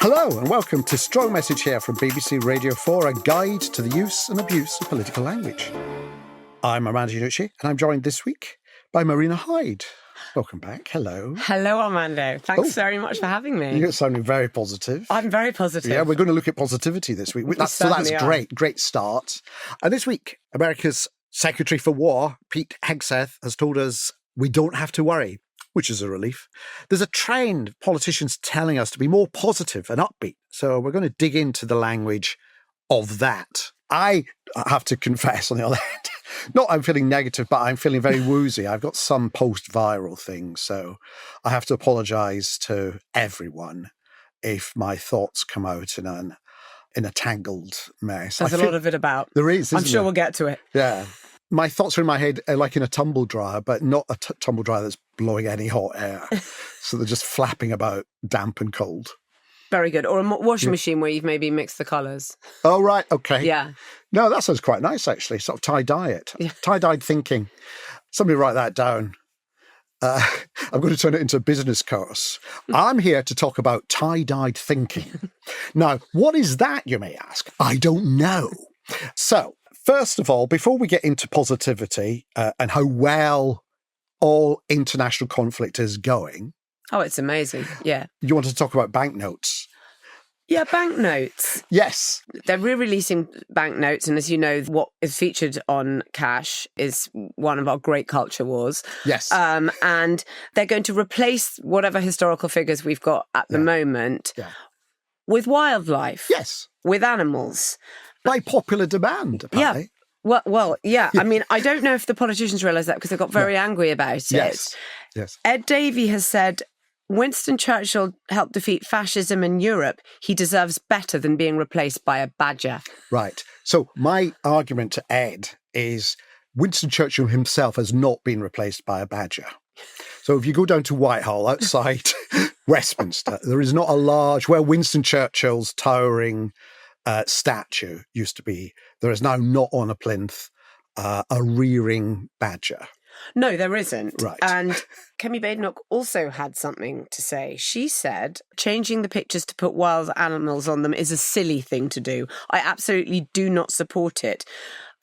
Hello and welcome to Strong Message here from BBC Radio 4, a guide to the use and abuse of political language. I'm Armando and I'm joined this week by Marina Hyde. Welcome back. Hello. Hello, Armando. Thanks very much for having me. You're sounding very positive. I'm very positive. Yeah, we're going to look at positivity this week. That's great start. And this week, America's Secretary for War, Pete Hegseth, has told us we don't have to worry, which is a relief. There's a trend of politicians telling us to be more positive and upbeat. So we're going to dig into the language of that. I have to confess, on the other hand, not I'm feeling negative, but I'm feeling very woozy. I've got some post-viral things, so I have to apologise to everyone if my thoughts come out in a tangled mess. There's a lot of it about. There is, I'm sure we'll get to it. Yeah. My thoughts are in my head like in a tumble dryer, but not a tumble dryer that's blowing any hot air. So they're just flapping about damp and cold. Very good. Or a washing machine where you've maybe mixed the colours. Oh, right. Okay. Yeah. No, that sounds quite nice, actually. Sort of tie-dye it. Yeah. Tie-dyed thinking. Somebody write that down. I'm going to turn it into a business course. I'm here to talk about tie-dyed thinking. Now, what is that, you may ask? I don't know. So, first of all, before we get into positivity and how well all international conflict is going. Oh, it's amazing. Yeah. You want to talk about banknotes? Yeah, banknotes. Yes. They're re-releasing banknotes, and as you know, what is featured on cash is one of our great culture wars. Yes. And they're going to replace whatever historical figures we've got at the moment with wildlife. Yes. With animals. By popular demand, apparently. Yeah. Well, yeah. I mean, I don't know if the politicians realise that because they got very angry about it. Yes. Ed Davey has said, Winston Churchill helped defeat fascism in Europe. He deserves better than being replaced by a badger. Right. So my argument to Ed is Winston Churchill himself has not been replaced by a badger. So if you go down to Whitehall outside Westminster, there is not a large, where Winston Churchill's towering statue used to be, there is now not on a plinth a rearing badger. No, there isn't. Right. And Kemi Badenoch also had something to say. She said, changing the pictures to put wild animals on them is a silly thing to do. I absolutely do not support it.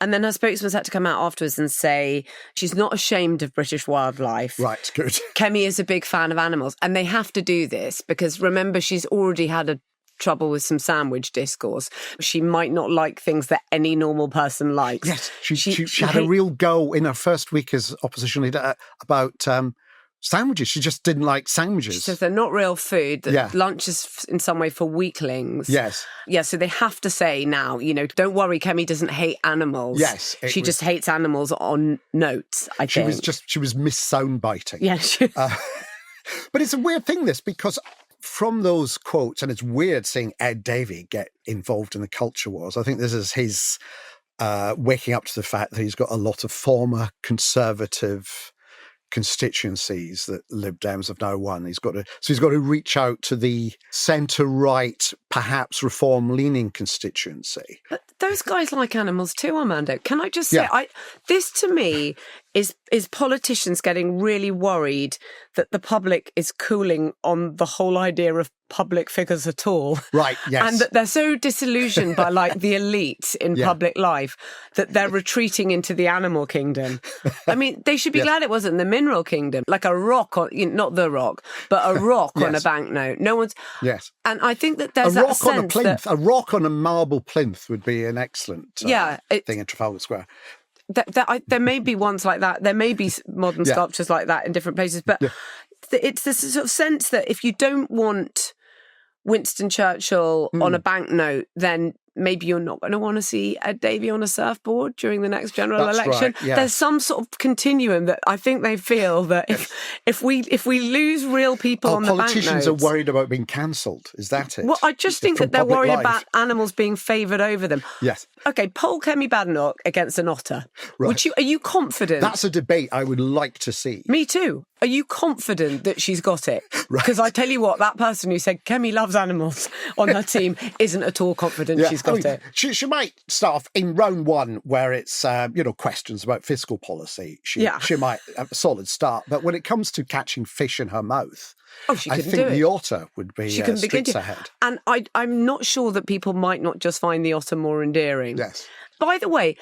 And then her spokesman had to come out afterwards and say she's not ashamed of British wildlife. Right, good. Kemi is a big fan of animals. And they have to do this because, remember, she's already had a trouble with some sandwich discourse. She might not like things that any normal person likes. Yes, she had a real go in her first week as opposition leader about sandwiches. She just didn't like sandwiches. She says they're not real food, that lunch is in some way for weaklings. Yes. Yeah, so they have to say now, don't worry, Kemi doesn't hate animals. Yes. She just hates animals on notes, I think. She was mis-soundbiting. Yeah. But it's a weird thing, this, because from those quotes, and it's weird seeing Ed Davey get involved in the culture wars. I think this is his waking up to the fact that he's got a lot of former conservative constituencies that Lib Dems have now won. He's got to reach out to the centre-right, perhaps reform-leaning constituency. But those guys like animals too, Armando. Can I just say, this to me is politicians getting really worried that the public is cooling on the whole idea of public figures at all. Right, yes. And that they're so disillusioned by the elite in public life that they're retreating into the animal kingdom. I mean, they should be glad it wasn't the mineral kingdom, like a rock, not the rock, but a rock on a banknote. No one's... Yes. And I think that there's a rock sense on a plinth. A rock on a marble plinth would be an excellent thing in Trafalgar Square. There may be ones like that. There may be modern sculptures like that in different places. But it's this sort of sense that if you don't want Winston Churchill on a banknote, then maybe you're not going to want to see Ed Davey on a surfboard during the next general election. Right, yeah. There's some sort of continuum that I think they feel that if we lose real people on the banknotes... Politicians are worried about being cancelled. Is that it? Well, I just think that they're worried about animals being favoured over them. Yes. Okay, poll Kemi Badenoch against an otter. Right. Are you confident? That's a debate I would like to see. Me too. Are you confident that she's got it? Because I tell you what, that person who said Kemi loves animals on her team isn't at all confident she's got it. She might start off in round one where it's, questions about fiscal policy. She might have a solid start. But when it comes to catching fish in her mouth, I think the otter would be streets ahead. And I'm not sure that people might not just find the otter more endearing. Yes. By the way,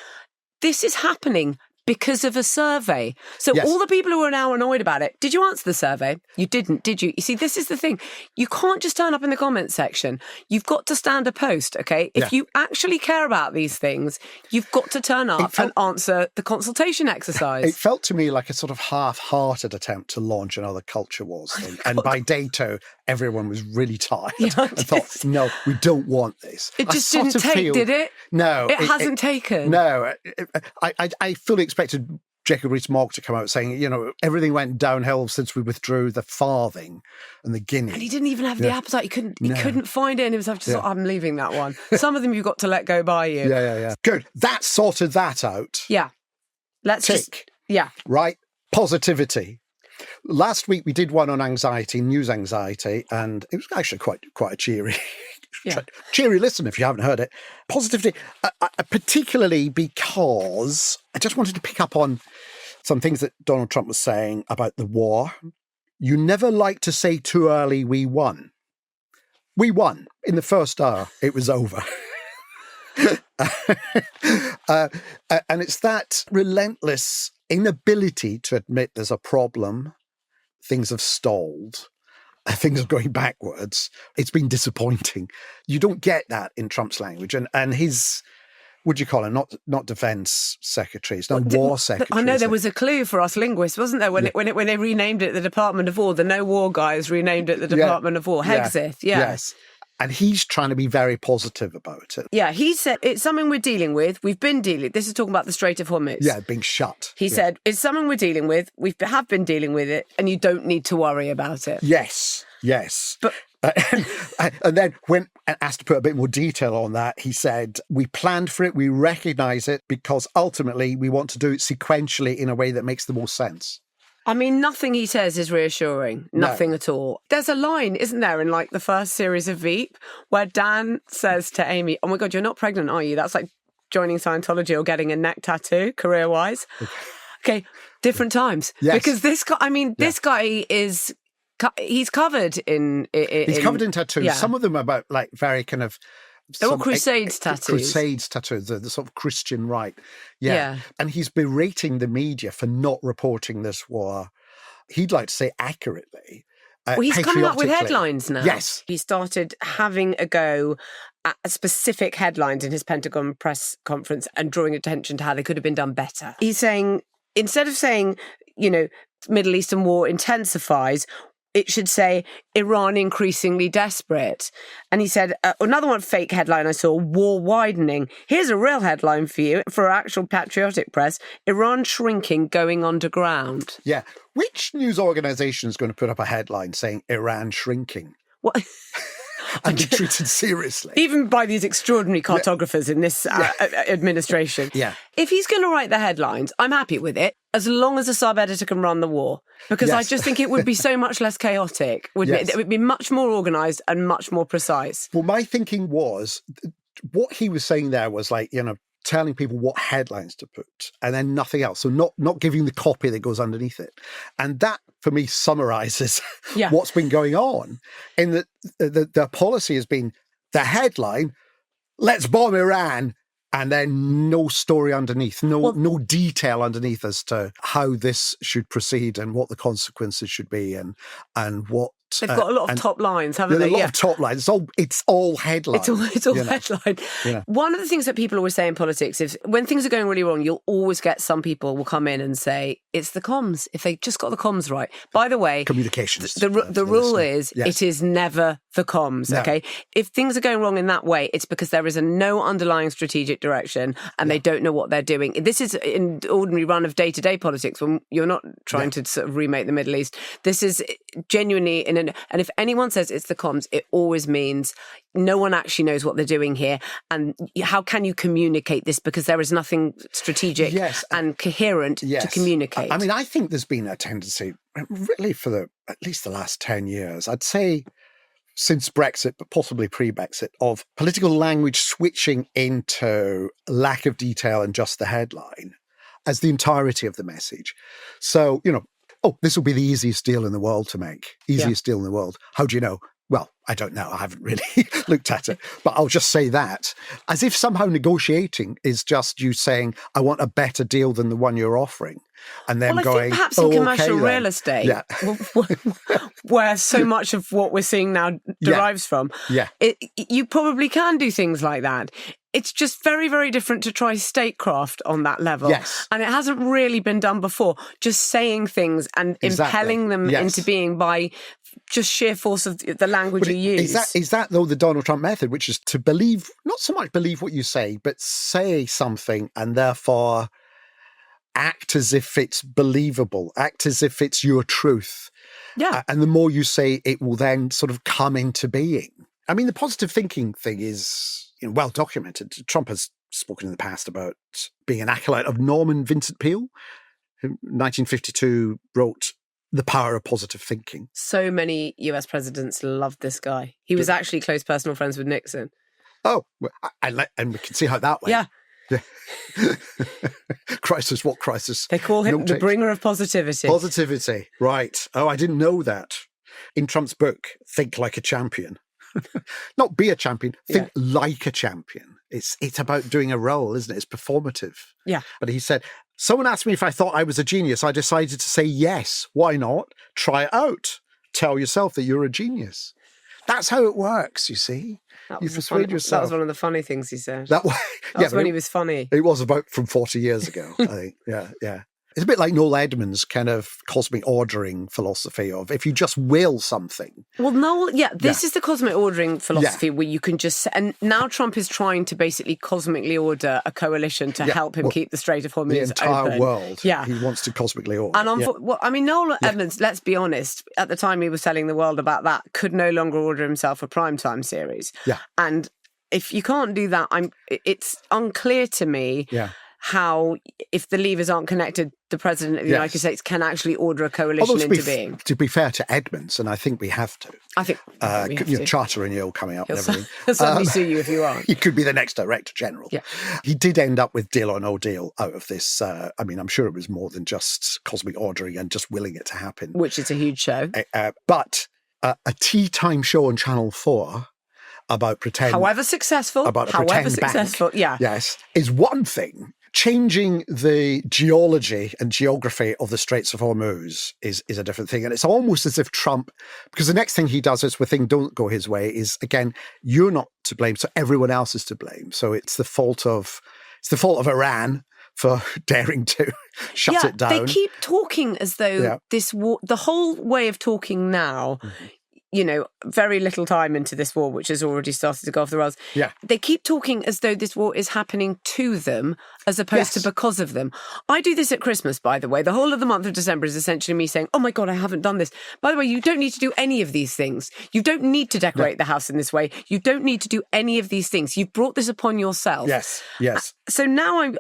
this is happening because of a survey. So all the people who are now annoyed about it, did you answer the survey? You didn't, did you? You see, this is the thing. You can't just turn up in the comments section. You've got to stand a post, okay? If you actually care about these things, you've got to turn up and answer the consultation exercise. It felt to me like a sort of half-hearted attempt to launch another culture wars thing. And by day two, everyone was really tired and thought, no, we don't want this. It just didn't take, did it? No. It hasn't taken. No. I fully expected Jacob Rees-Mogg to come out saying, everything went downhill since we withdrew the farthing and the guinea. And he didn't even have the appetite. He couldn't find it in himself. Just thought, I'm leaving that one. Some of them you've got to let go by you. Yeah. Good. That sorted that out. Yeah. Let's tick. Right. Positivity. Last week we did one on anxiety, news anxiety, and it was actually quite a cheery listen if you haven't heard it. Positivity, particularly because I just wanted to pick up on some things that Donald Trump was saying about the war. You never like to say too early we won. We won. In the first hour, it was over. And it's that relentless inability to admit there's a problem. Things have stalled. Things are going backwards. It's been disappointing. You don't get that in Trump's language. And his, what do you call him? Not defense secretary. It's not war secretary. I know there was a clue for us linguists, wasn't there? When they renamed it the Department of War, the no war guys renamed it the Department of War. Hegseth, yes. And he's trying to be very positive about it. Yeah, he said, it's something we're dealing with. We've been dealing. This is talking about the Strait of Hormuz. Yeah, being shut. He said, it's something we're dealing with. We have been dealing with it, and you don't need to worry about it. Yes. But and then when asked to put a bit more detail on that, he said, we planned for it, we recognise it, because ultimately we want to do it sequentially in a way that makes the most sense. I mean, nothing he says is reassuring. Nothing at all. There's a line, isn't there, in like the first series of Veep, where Dan says to Amy, oh my God, you're not pregnant, are you? That's like joining Scientology or getting a neck tattoo, career-wise. Okay, different times. Yes. Because this guy is... He's covered in covered in tattoos. Yeah. Some of them are about like very kind of... They're all Crusades tattoos. Crusades tattoos, the sort of Christian right. Yeah. And he's berating the media for not reporting this war. He'd like to say accurately. Well, he's coming up with headlines now. Yes. He started having a go at specific headlines in his Pentagon press conference and drawing attention to how they could have been done better. He's saying, instead of saying, Middle Eastern war intensifies, it should say Iran increasingly desperate. And he said, another one fake headline I saw, war widening. Here's a real headline for you, for actual patriotic press, Iran shrinking, going underground. Yeah. Which news organisation is going to put up a headline saying Iran shrinking? What? And be treated seriously. Even by these extraordinary cartographers in this administration. Yeah. If he's going to write the headlines, I'm happy with it, as long as a sub-editor can run the war. Because I just think it would be so much less chaotic. It would be much more organised and much more precise. Well, my thinking was, what he was saying there was like, telling people what headlines to put and then nothing else. So not giving the copy that goes underneath it. And that, for me, summarises what's been going on. In that the policy has been the headline, let's bomb Iran, and then no story underneath, no detail underneath as to how this should proceed and what the consequences should be and what. They've got a lot of top lines, haven't they? A lot of top lines. It's all headline. It's all headline. Yeah. One of the things that people always say in politics is when things are going really wrong, you'll always get some people will come in and say, it's the comms. If they just got the comms right. By the way, communications. The rule is it is never the comms, okay? If things are going wrong in that way, it's because there is no underlying strategic direction and they don't know what they're doing. This is in ordinary run of day-to-day politics when you're not trying to sort of remake the Middle East. This is genuinely in no. And if anyone says it's the comms, it always means no one actually knows what they're doing here. And how can you communicate this? Because there is nothing strategic and coherent to communicate. I mean, I think there's been a tendency, really for at least the last 10 years, I'd say since Brexit, but possibly pre-Brexit, of political language switching into lack of detail and just the headline as the entirety of the message. So, this will be the easiest deal in the world to make. Easiest deal in the world. How do you know? Well, I don't know. I haven't really looked at it. But I'll just say that. As if somehow negotiating is just you saying, I want a better deal than the one you're offering. And then I think perhaps in commercial real estate, where so much of what we're seeing now derives from, you probably can do things like that. It's just very, very different to try statecraft on that level. Yes. And it hasn't really been done before. Just saying things and impelling them into being by just sheer force of the language you use. Is that, though, the Donald Trump method, which is to believe, not so much believe what you say, but say something and therefore act as if it's believable, act as if it's your truth. Yeah. And the more you say, it will then sort of come into being. I mean, the positive thinking thing is well documented. Trump has spoken in the past about being an acolyte of Norman Vincent Peale, who in 1952 wrote The Power of Positive Thinking. So many US presidents loved this guy. He was actually close personal friends with Nixon. Oh, and we can see how that went. Yeah. Crisis, what crisis? They call him the bringer of positivity. Positivity, right. Oh, I didn't know that. In Trump's book, Think Like a Champion. Not be a champion, think like a champion. It's about doing a role, isn't it? It's performative. Yeah. But he said, someone asked me if I thought I was a genius. I decided to say yes. Why not? Try it out. Tell yourself that you're a genius. That's how it works, you see. You persuade yourself. That was one of the funny things he said. That was when he was funny. It was about from 40 years ago, I think. Yeah. It's a bit like Noel Edmonds' kind of cosmic ordering philosophy of if you just will something. Well, Noel, this is the cosmic ordering philosophy where you can just... And now Trump is trying to basically cosmically order a coalition to help him keep the Strait of Hormuz open. The entire world. Yeah. He wants to cosmically order. And Noel Edmonds, let's be honest, at the time he was telling the world about that, could no longer order himself a primetime series. Yeah. And if you can't do that, it's unclear to me... how, if the levers aren't connected, the President of the United States can actually order a coalition into being. To be fair to Edmonds, and I think we have to. I think we have to. Charter renewal coming up and everything. He'll certainly sue you if you aren't. He could be the next Director General. Yeah. He did end up with deal or no deal out of this. I'm sure it was more than just cosmic ordering and just willing it to happen. Which is a huge show. But a tea time show on Channel 4 about pretend... However successful. Yes, is one thing. Changing the geology and geography of the Straits of Hormuz is a different thing. And it's almost as if Trump, because the next thing he does is when things don't go his way is, again, you're not to blame, so everyone else is to blame. So it's the fault of Iran for daring to shut it down. They keep talking as though this war, the whole way of talking now... Mm-hmm. Very little time into this war, which has already started to go off the rails. Yeah. They keep talking as though this war is happening to them as opposed to because of them. I do this at Christmas, by the way. The whole of the month of December is essentially me saying, oh my God, I haven't done this. By the way, you don't need to do any of these things. You don't need to decorate the house in this way. You don't need to do any of these things. You've brought this upon yourself. Yes. So now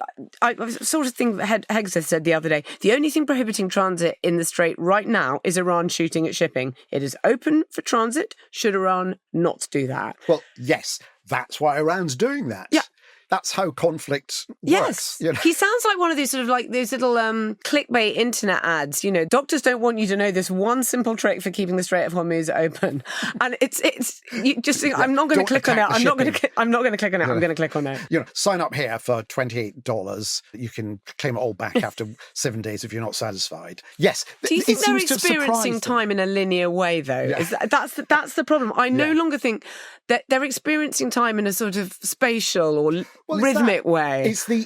I sort of think that Hegseth said the other day, the only thing prohibiting transit in the Strait right now is Iran shooting at shipping. It is open for transit. Should Iran not do that? Well, yes, that's why Iran's doing that. Yeah. That's how conflict works. Yes. He sounds like one of these sort of like these little clickbait internet ads. Doctors don't want you to know this one simple trick for keeping the Strait of Hormuz open. And it's you just think, I'm not going to click on it. I'm not going to click on it. I'm going to click on it. Sign up here for $28. You can claim it all back after 7 days if you're not satisfied. Yes. Do you think they're experiencing time in a linear way, though? Yeah. That's the problem. I no longer think that they're experiencing time in a sort of spatial or rhythmic way.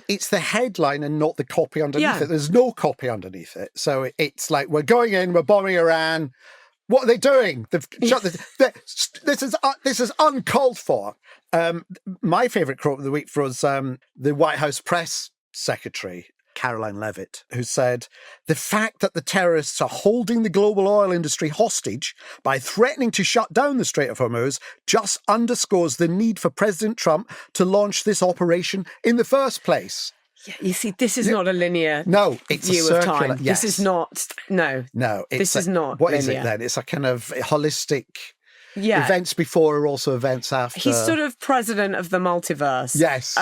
It's the headline and not the copy underneath it. There's no copy underneath it. So it's like, we're going in, we're bombing Iran. What are they doing? They've shut this is uncalled for. My favourite quote of the week was the White House press secretary Caroline Levitt, who said, the fact that the terrorists are holding the global oil industry hostage by threatening to shut down the Strait of Hormuz just underscores the need for President Trump to launch this operation in the first place. Yeah, you see, this is not a linear it's view a circular, of time. yes. This is not, this is not what linear. Is it then? It's a kind of holistic... Events before are also events after. He's sort of president of the multiverse. Yes.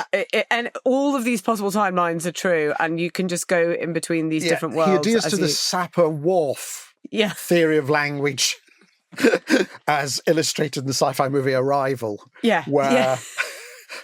And all of these possible timelines are true, and you can just go in between these different worlds. He adheres to the Sapir-Whorf theory of language as illustrated in the sci-fi movie Arrival, where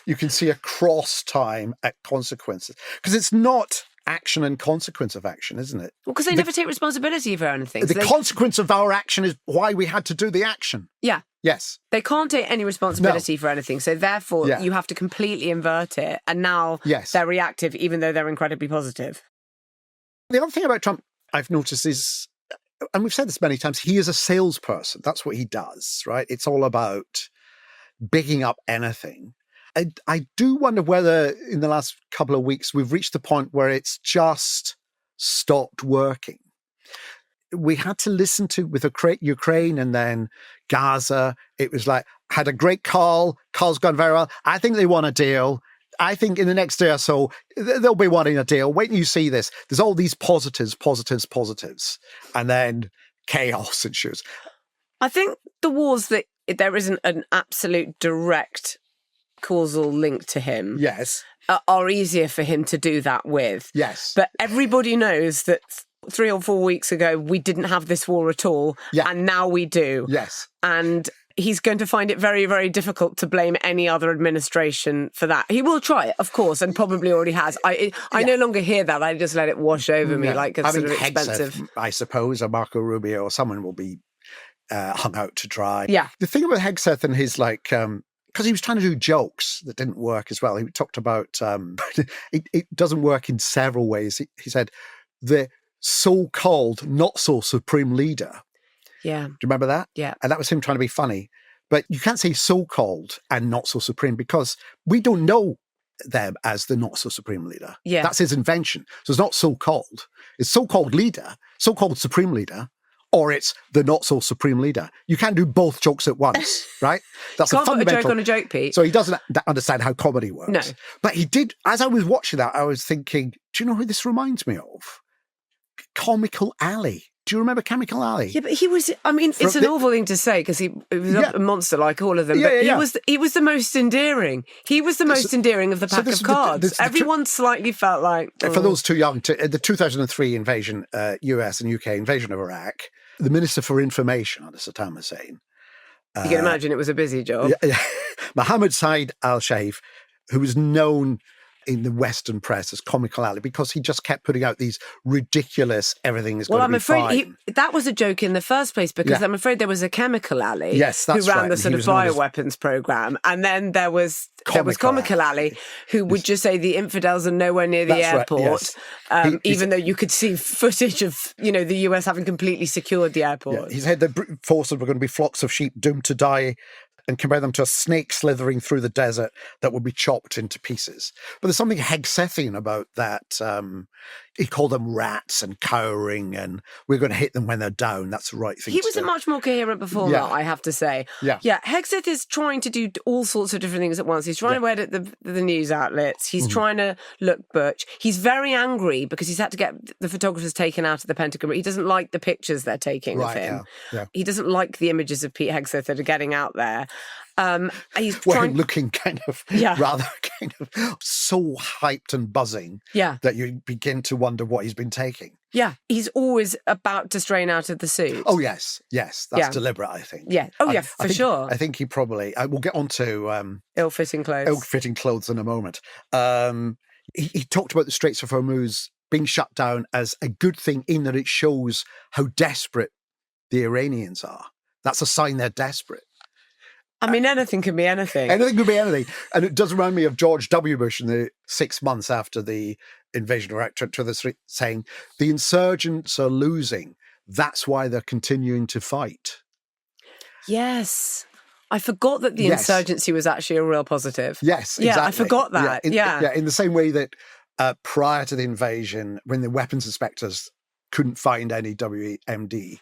you can see across time at consequences. Because it's not action and consequence of action, isn't it? Well, because they never take responsibility for anything. The consequence of our action is why we had to do the action. Yeah. Yes. They can't take any responsibility for anything. So therefore, you have to completely invert it. And now they're reactive, even though they're incredibly positive. The other thing about Trump I've noticed is, and we've said this many times, he is a salesperson. That's what he does, right? It's all about bigging up anything. I do wonder whether in the last couple of weeks we've reached the point where it's just stopped working. We had to listen to, with Ukraine and then Gaza, it was like, had a great call, call's gone very well. I think they want a deal. I think in the next day or so, they'll be wanting a deal. Wait till you see this. There's all these positives. And then chaos ensues. I think the wars that there isn't an absolute direct causal link to him are easier for him to do that with. Yes. But everybody knows that 3 or 4 weeks ago, we didn't have this war at all. Yeah. And now we do. Yes. And he's going to find it very, very difficult to blame any other administration for that. He will try it, of course, and probably already has. I no longer hear that. I just let it wash over me like it's sort of expensive. Hegseth, I suppose, or Marco Rubio or someone will be hung out to dry. Yeah. The thing about Hegseth and his because he was trying to do jokes that didn't work as well. He talked about it doesn't work in several ways. He said the so-called not so supreme leader. Yeah. Do you remember that? Yeah. And that was him trying to be funny. But you can't say so-called and not so supreme because we don't know them as the not so supreme leader. Yeah. That's his invention. So it's not so-called. It's so-called leader, so-called supreme leader, or it's the not so supreme leader. You can't do both jokes at once, right? That's can't a fundamental put a joke on a joke, Pete. So he doesn't understand how comedy works. No. But he did, as I was watching that, I was thinking, do you know who this reminds me of? Comical Alley. Do you remember Comical Alley? Yeah, but he was, it's an awful thing to say because he was a monster like all of them, but he was the most endearing. He was the most endearing of the pack of cards. Everyone slightly felt like... For those too young, the 2003 invasion, US and UK invasion of Iraq, the Minister for Information under Saddam Hussein... you can imagine it was a busy job. Mohammed Saeed al-Shaif, who was known in the Western press as Comical Alley because he just kept putting out these ridiculous everything is going to be fine. Well, I'm afraid that was a joke in the first place because I'm afraid there was a Chemical Alley who ran the sort of bioweapons program, and then there was Comical Alley who would just say the infidels are nowhere near the airport, even though you could see footage of the US having completely secured the airport. Yeah, he said the forces were going to be flocks of sheep doomed to die and compare them to a snake slithering through the desert that would be chopped into pieces. But there's something Hegsethian about that. He called them rats and cowering, and we're going to hit them when they're down. That's the right thing to do. He was a much more coherent performer, I have to say. Yeah. Hegseth is trying to do all sorts of different things at once. He's trying to wear the news outlets. He's trying to look butch. He's very angry because he's had to get the photographers taken out of the Pentagon. He doesn't like the pictures they're taking of him. Yeah. He doesn't like the images of Pete Hegseth that are getting out there. He's looking rather so hyped and buzzing that you begin to wonder what he's been taking. Yeah, he's always about to strain out of the suit. Oh, yes, that's deliberate, I think. Yeah, for sure. I think he probably... we'll get on to... ill-fitting clothes. Ill-fitting clothes in a moment. He talked about the Straits of Hormuz being shut down as a good thing in that it shows how desperate the Iranians are. That's a sign they're desperate. Anything can be anything. Anything could be anything. And it does remind me of George W. Bush in the 6 months after the invasion of Iraq to the street, saying, the insurgents are losing. That's why they're continuing to fight. Yes. I forgot that the insurgency was actually a real positive. Yes, exactly. Yeah, I forgot that. In the same way that prior to the invasion, when the weapons inspectors couldn't find any WMD,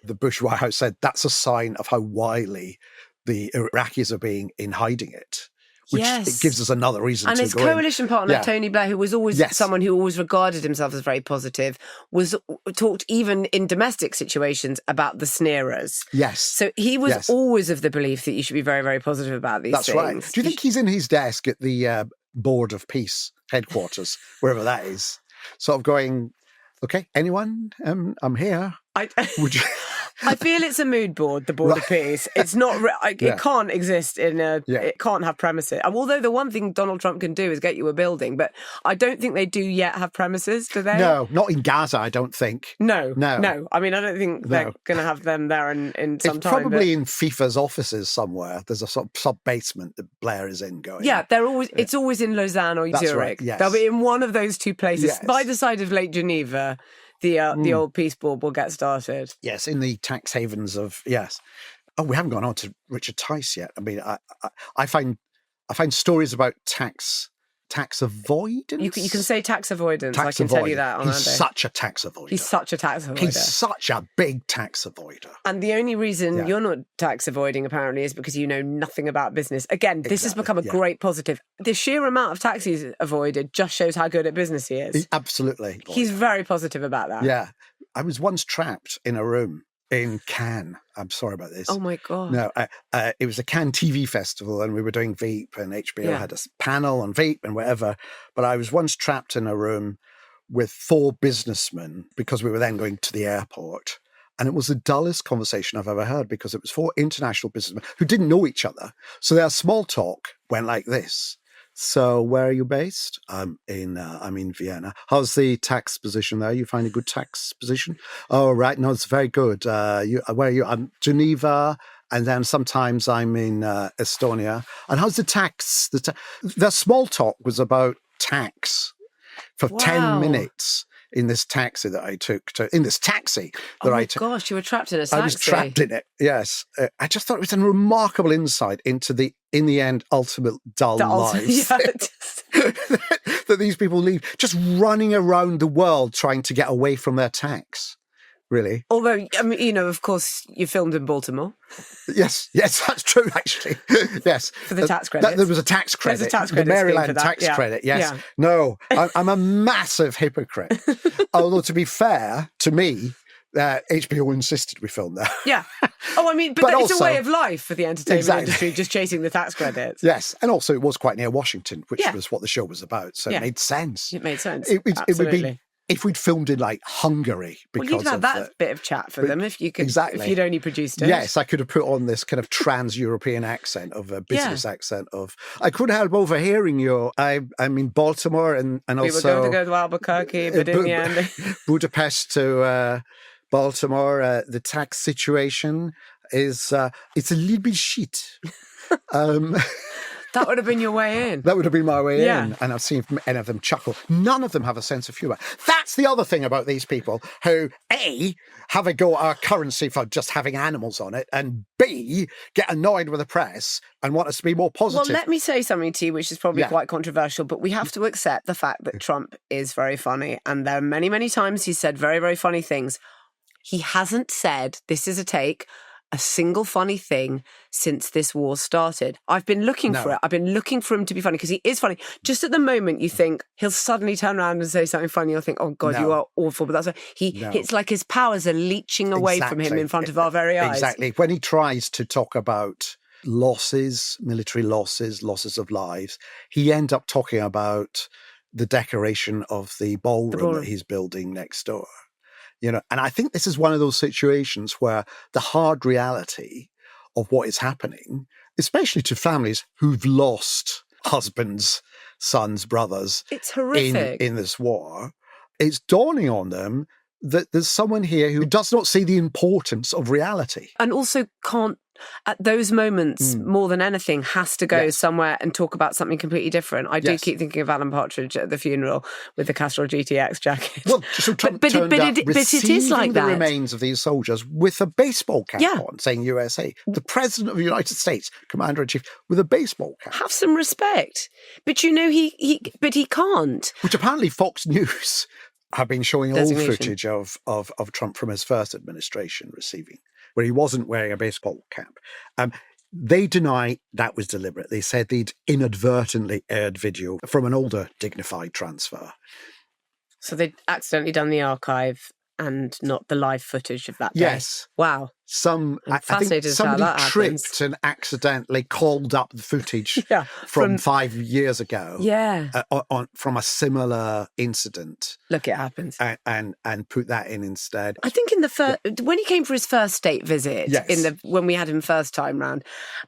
the Bush White House said that's a sign of how wily the Iraqis are being in hiding it. Which it gives us another reason and to his go coalition partner, Tony Blair, who was always someone who always regarded himself as very positive, was talked even in domestic situations about the sneerers. Yes. So he was always of the belief that you should be very, very positive about these things. That's right. Do you think he's in his desk at the Board of Peace headquarters, wherever that is, sort of going, okay, anyone? I'm here. Would you... I feel it's a mood board, the Board of Peace. It's not. It can't exist in a. It can't have premises. Although the one thing Donald Trump can do is get you a building, but I don't think they do yet have premises, do they? No, not in Gaza. I don't think. No. I mean, I don't think they're going to have them there in some it's time. Probably in FIFA's offices somewhere. There's a sort of sub basement that Blair is in. Going. Yeah, they're always. It's always in Lausanne or Zurich. Right, yes. They'll be in one of those two places by the side of Lake Geneva. The old peace board will get started. Yes, in the tax havens of Oh, we haven't gone on to Richard Tice yet. I mean, I find stories about tax avoidance. You can say tax avoidance. I can tell you that, Armando. He's such a tax avoider. He's such a tax avoider. He's such a big tax avoider. And the only reason you're not tax avoiding, apparently, is because you know nothing about business. Again, this has become a great positive. The sheer amount of tax he's avoided just shows how good at business he is. Absolutely. He's very positive about that. Yeah. I was once trapped in a room in Cannes. I'm sorry about this. Oh my God. No, it was a Cannes TV festival and we were doing Veep and HBO had a panel on Veep and whatever. But I was once trapped in a room with 4 businessmen because we were then going to the airport. And it was the dullest conversation I've ever heard because it was 4 international businessmen who didn't know each other. So their small talk went like this. So where are you based? I'm in Vienna. How's the tax position there? You find a good tax position? Oh, right. No, it's very good. Where are you? I'm Geneva. And then sometimes I'm in Estonia. And how's the tax? Their small talk was about tax for 10 minutes. In this taxi that I took Gosh, you were trapped in a taxi. I was trapped in it, yes. I just thought it was a remarkable insight into the, in the end, ultimate dull lives that these people lead, just running around the world trying to get away from their tax, really. Although, I mean, of course, you filmed in Baltimore. Yes, that's true, actually. Yes. For the tax credit. There was a tax credit. There's a tax credit. The Maryland tax credit, yes. Yeah. No, I'm a massive hypocrite. Although, to be fair, to me, HBO insisted we film there. Yeah. Oh, I mean, but it's also a way of life for the entertainment industry, just chasing the tax credits. Yes. And also, it was quite near Washington, which was what the show was about. So it made sense. It made sense. It would be... If we'd filmed in like Hungary, because you'd have that bit of chat for them if you could. Exactly. If you'd only produced it. Yes, I could have put on this kind of trans-European accent of a business accent of. I couldn't help overhearing you. I'm in Baltimore and also we were going to go to Albuquerque, but in the end, Budapest to Baltimore. The tax situation is it's a little bit shit. That would have been your way in. That would have been my way in. And I've seen any of them chuckle. None of them have a sense of humour. That's the other thing about these people who, A, have a go at our currency for just having animals on it, and B, get annoyed with the press and want us to be more positive. Well, let me say something to you, which is probably quite controversial, but we have to accept the fact that Trump is very funny. And there are many, many times he's said very, very funny things. He hasn't said, this is a take, a single funny thing since this war started. I've been looking for it. I've been looking for him to be funny because he is funny. Just at the moment, you think he'll suddenly turn around and say something funny. You'll think, oh God, you are awful. But that's it's like his powers are leeching away from him in front of our very eyes. Exactly. When he tries to talk about losses, military losses of lives, he ends up talking about the decoration of the ballroom that he's building next door. You know, and I think this is one of those situations where the hard reality of what is happening, especially to families who've lost husbands, sons, brothers, it's horrific in this war, it's dawning on them that there's someone here who does not see the importance of reality. And also can't at those moments, more than anything, has to go somewhere and talk about something completely different. I do keep thinking of Alan Partridge at the funeral with the Castrol GTX jacket. Well, so Trump but it is like the that. remains of these soldiers with a baseball cap on, saying USA. The President of the United States, Commander-in-Chief, with a baseball cap. Have some respect. But he can't. Which apparently Fox News have been showing old footage of Trump from his first administration receiving, where he wasn't wearing a baseball cap. They deny that was deliberate. They said they'd inadvertently aired video from an older dignified transfer. So they'd accidentally done the archive and not the live footage of that day. Yes. Wow. I think somebody tripped and accidentally called up the footage from 5 years ago. Yeah. From a similar incident. Look, it happens. And put that in instead. I think when he came for his first state visit, when we had him first time round,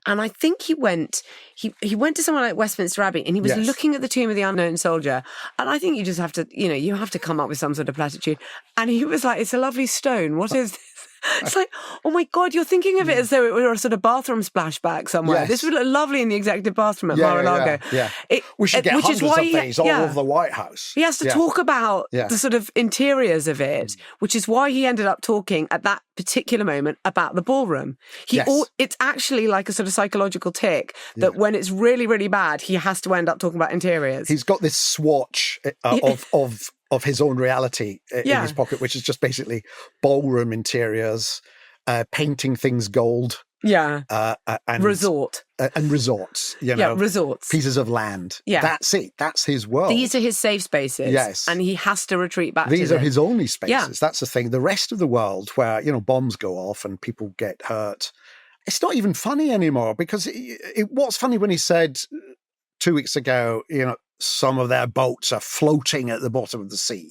and I think he went to somewhere like Westminster Abbey, and he was looking at the tomb of the unknown soldier, and I think you just have to, you have to come up with some sort of platitude. And he was like, "It's a lovely stone. What is this?" It's like, oh my God, you're thinking of it as though it were a sort of bathroom splashback somewhere. This would look lovely in the executive bathroom at Mar-a-Lago. We should get hundreds of these all over the White House. He has to talk about the sort of interiors of it, which is why he ended up talking at that particular moment about the ballroom. It's actually like a sort of psychological tick that when it's really, really bad, he has to end up talking about interiors. He's got this swatch of his own reality in his pocket, which is just basically ballroom interiors, painting things gold. And resort. And resorts, resorts. Pieces of land. Yeah. That's it. That's his world. These are his safe spaces. Yes. And he has to retreat back to them. These are his only spaces. That's the thing. The rest of the world where, bombs go off and people get hurt, it's not even funny anymore, because it was funny when he said 2 weeks ago, some of their boats are floating at the bottom of the sea.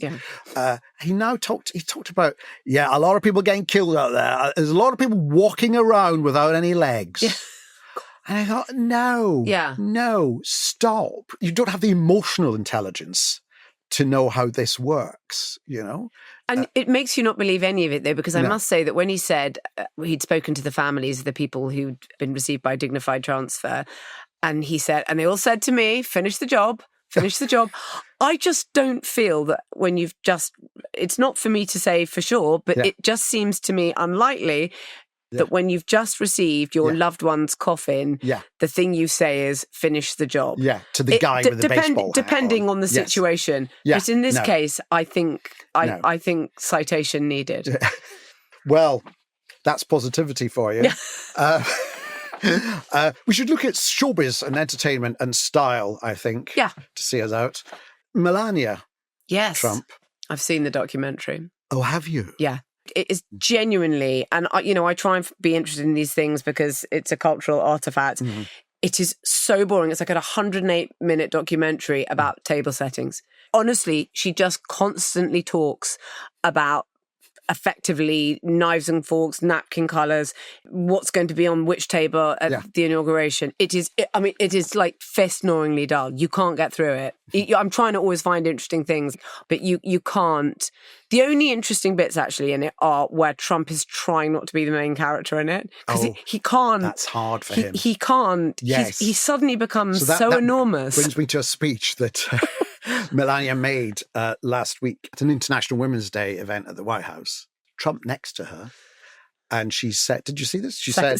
He talked about, a lot of people getting killed out there. There's a lot of people walking around without any legs. And I thought, no, stop. You don't have the emotional intelligence to know how this works, And it makes you not believe any of it, though, because I must say that when he said he'd spoken to the families of the people who'd been received by dignified transfer, and he said, and they all said to me, finish the job. I just don't feel that when it's not for me to say for sure, but it just seems to me unlikely that when you've just received your loved one's coffin, the thing you say is finish the job. To the guy with the baseball hat depending on the situation. But in this case, I think citation needed. Well, that's positivity for you. We should look at showbiz and entertainment and style, I think, to see us out. Melania Trump. I've seen the documentary. Oh, have you? Yeah. It is genuinely, and I try and be interested in these things because it's a cultural artifact. Mm-hmm. It is so boring. It's like a 108-minute documentary about table settings. Honestly, she just constantly talks about effectively knives and forks, napkin colours, what's going to be on which table at the inauguration. It is like fist-gnawingly dull. You can't get through it. I'm trying to always find interesting things, but you can't. The only interesting bits actually in it are where Trump is trying not to be the main character in it, because he can't. That's hard for him. He can't. Yes. He suddenly becomes so enormous. Brings me to a speech that Melania made last week at an International Women's Day event at the White House. Trump next to her. And she said, did you see this? She said,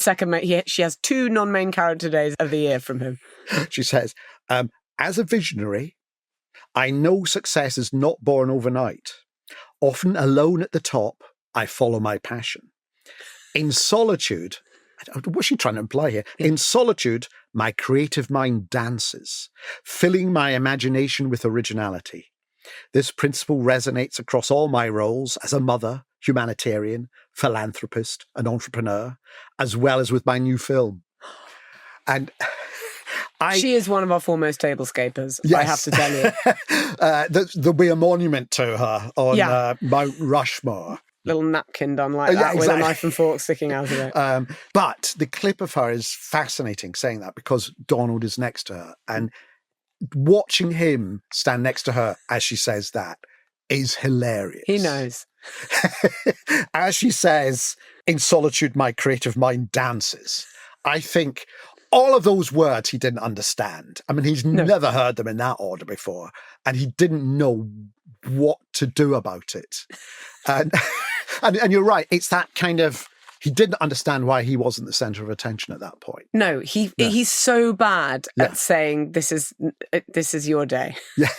she has 2 non-main character days of the year from him. She says, as a visionary, I know success is not born overnight. Often alone at the top, I follow my passion. In solitude, what's she trying to imply here? Yeah. In solitude, my creative mind dances, filling my imagination with originality. This principle resonates across all my roles as a mother, humanitarian, philanthropist, and entrepreneur, as well as with my new film. And she is one of our foremost tablescapers, I have to tell you. There'll be a monument to her on Mount Rushmore. Little napkin done like that with a knife and fork sticking out of it. But the clip of her is fascinating saying that, because Donald is next to her, and watching him stand next to her as she says that is hilarious. He knows. as she says, in solitude, my creative mind dances. I think all of those words he didn't understand. I mean, he's never heard them in that order before, and he didn't know what to do about it. And you're right. It's that kind of, he didn't understand why he wasn't the centre of attention at that point. No, he's so bad at saying this is your day. Yeah.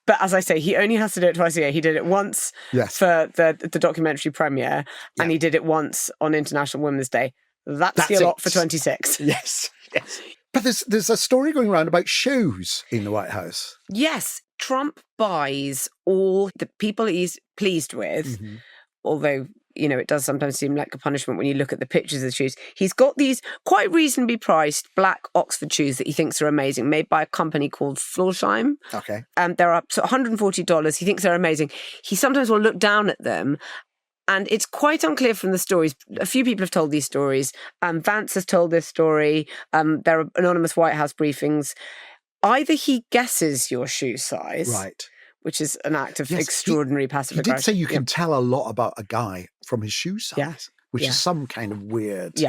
But as I say, he only has to do it twice a year. He did it once for the documentary premiere, and he did it once on International Women's Day. That's your lot for 26. Yes. But there's a story going around about shoes in the White House. Yes. Trump buys all the people he's pleased with, although, it does sometimes seem like a punishment when you look at the pictures of the shoes. He's got these quite reasonably priced black Oxford shoes that he thinks are amazing, made by a company called Florsheim. Okay. They're up to $140. He thinks they're amazing. He sometimes will look down at them, and it's quite unclear from the stories. A few people have told these stories. Vance has told this story. There are anonymous White House briefings. Either he guesses your shoe size, right, which is an act of extraordinary passive aggression. He did say you can tell a lot about a guy from his shoe size, which is some kind of weird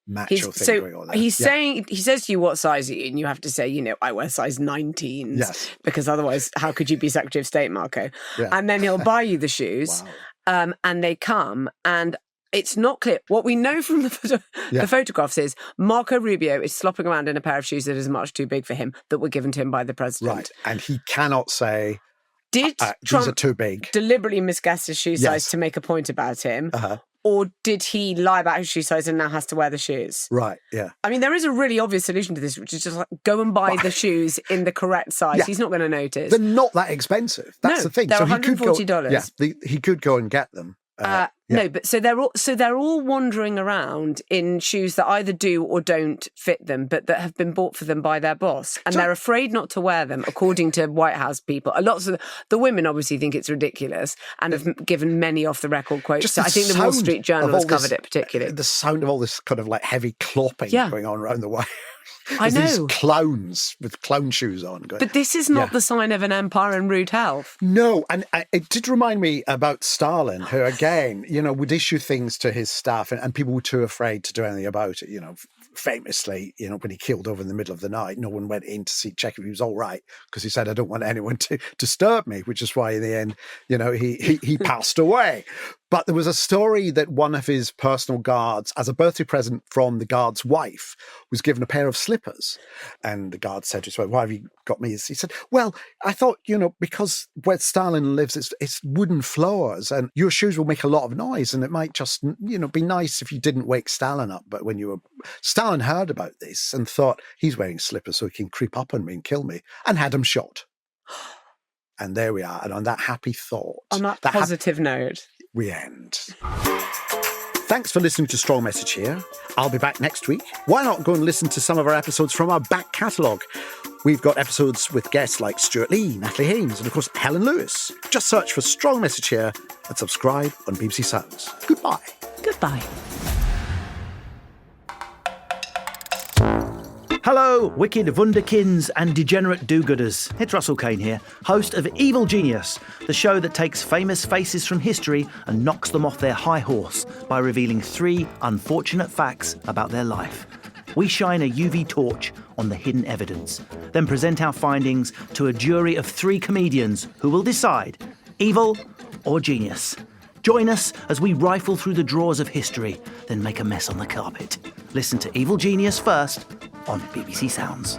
macho thing going on there. He's saying, he says to you, what size are you? And you have to say, I wear size 19s. Yes. Because otherwise, how could you be Secretary of State, Marco? Yeah. And then he'll buy you the shoes, and they come, and it's not clear. What we know from the photographs is Marco Rubio is slopping around in a pair of shoes that is much too big for him, that were given to him by the president. Right. And he cannot say, did Trump these are too big, deliberately misguess his shoe size to make a point about him? Or did he lie about his shoe size and now has to wear the shoes? Right, yeah. I mean, there is a really obvious solution to this, which is just like, go and buy the shoes in the correct size. Yeah. He's not going to notice. They're not that expensive. That's the thing. They're $140. He could go and get them. No, but so they're all wandering around in shoes that either do or don't fit them, but that have been bought for them by their boss, and they're afraid not to wear them, according to White House people. Lots of the women obviously think it's ridiculous and have given many off-the-record quotes. So I think the Wall Street Journal has covered it particularly. The sound of all this kind of like heavy clopping going on around the White House. I know. These clowns with clown shoes on. But this is not the sign of an empire in rude health. No, and it did remind me about Stalin, who, again, would issue things to his staff, and people were too afraid to do anything about it. Famously, when he killed over in the middle of the night, no one went in to check if he was all right, because he said, I don't want anyone to disturb me, which is why in the end, he passed away. But there was a story that one of his personal guards, as a birthday present from the guard's wife, was given a pair of slippers. And the guard said to his wife, why have you got me? He said, well, I thought, because where Stalin lives, it's wooden floors, and your shoes will make a lot of noise, and it might just, be nice if you didn't wake Stalin up. But when Stalin heard about this and thought, he's wearing slippers so he can creep up on me and kill me, and had him shot. And there we are. And on that happy thought. On that positive note. We end. Thanks for listening to Strong Message here. I'll be back next week. Why not go and listen to some of our episodes from our back catalogue? We've got episodes with guests like Stuart Lee, Natalie Haynes, and of course Helen Lewis. Just search for Strong Message here and subscribe on BBC Sounds. Goodbye. Goodbye. Hello, wicked wunderkins and degenerate do-gooders. It's Russell Kane here, host of Evil Genius, the show that takes famous faces from history and knocks them off their high horse by revealing 3 unfortunate facts about their life. We shine a UV torch on the hidden evidence, then present our findings to a jury of 3 comedians who will decide evil or genius. Join us as we rifle through the drawers of history, then make a mess on the carpet. Listen to Evil Genius first on BBC Sounds.